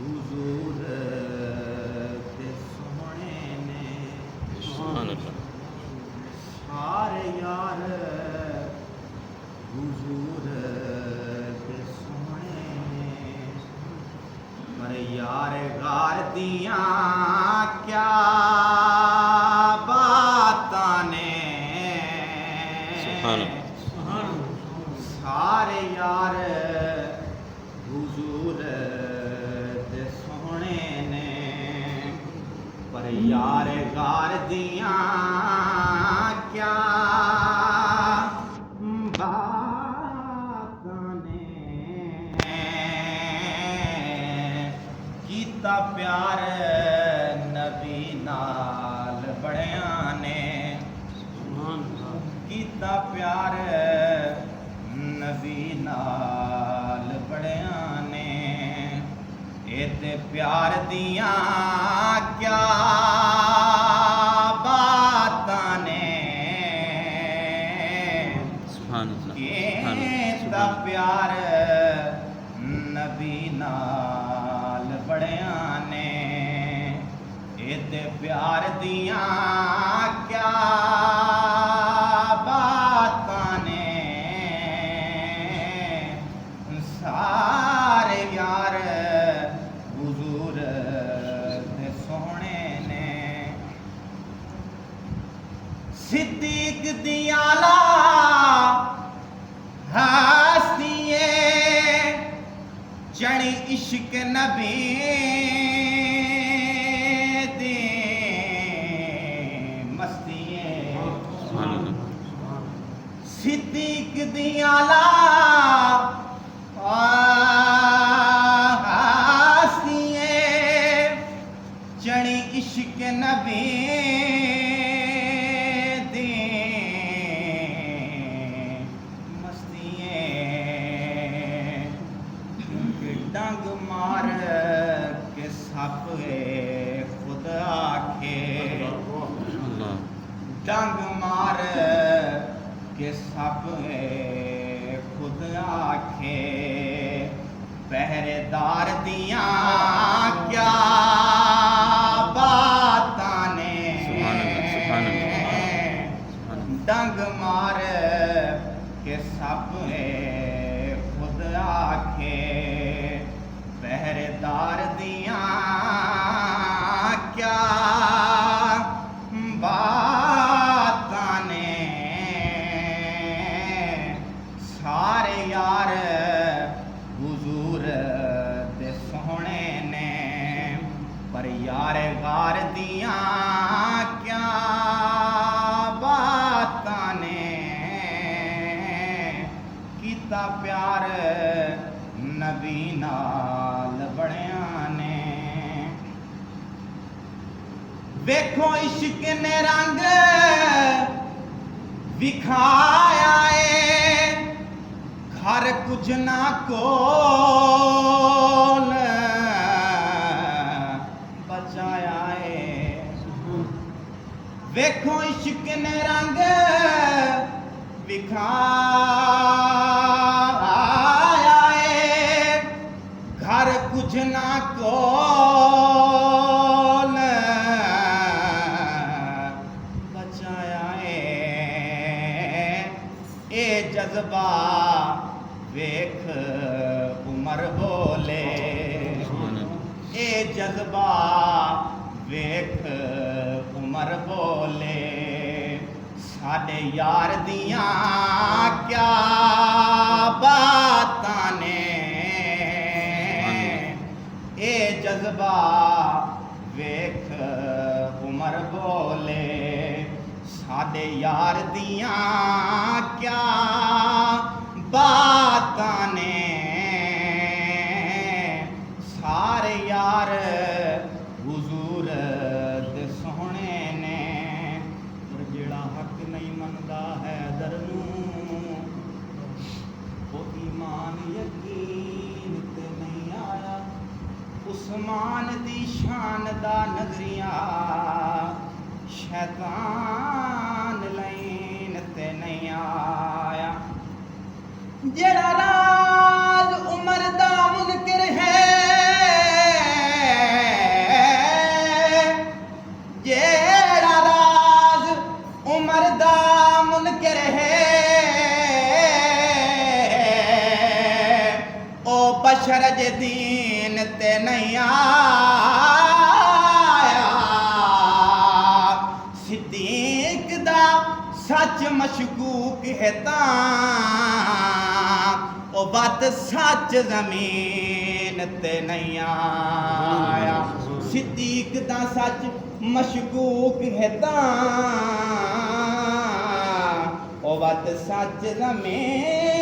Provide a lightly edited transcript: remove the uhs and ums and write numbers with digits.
हुजूर के सोहने ने सुभान अल्लाह। सारे यार हुजूर के सोहने ने पर यार गार दियां क्या बातां ने सुभान अल्लाह। सारे यार हुजूर दे सोहने ने पर यार गार दियां क्या बातां ने कीता प्यार नबी नाल बड़ियां ने कीता प्यार नबी नाल बड़ियां ने एते प्यार दियां क्या बातां ने सुभान अल्लाह। कीता प्यार नबी नाल बड़ियां ने एते प्यार दियां क्या बातां ने सारे यार हुजूर दे सोहने ने सिद्दीक दी आला हस्तिए चढ़ी इश्क नबी दी मस्तिए सुभान अल्लाह। सिद्दीक दी आला हस्तिए चढ़ी इश्क नबी दी मस्तिए डंग मार के सप खुद आखे अल्लाह। डंग मार के सप खुद आखे पहरेदार दियां क्या बातां ने सुभान अल्लाह। सुभान अल्लाह। डंग मार के सप खुद आखे पहरेदार दियां क्या बातां ने सारे यार हुजूर दे सोहने ने पर यार गार दियां क्या बातां ने कीता प्यार नबी नाल बड़ियां ने वेखो इश्क ने रंग विखाया है घर कुछ ना कोल बचाया है वेखो इश्क ने रंग विखाया है घर कुछ ना कोल बचाया है ए जज्बा वेख उमर बोले ए जज्बा वेख उमर बोले साडे यार दियां क्या बातां ने ए जज्बा वेख उमर बोले साडे यार दियां क्या बातां ने सारे यार हुजूर दे सोहने ने पर जेड़ा हक नहीं मनदा है दर नूं वो ईमान यकीन ते नहीं आया उस्मान दी शान दा नजरिया शैतान लैन ते नहीं आया जेड़ा राज उमर दा मुनकिर है जे दीन ते नहीं आया सिद्दीक दा सच मशकूक है तां ओ बात सच जमीन ते नहीं आया सिद्दीक दा सच मशकूक है तां ओ बात सच जमीन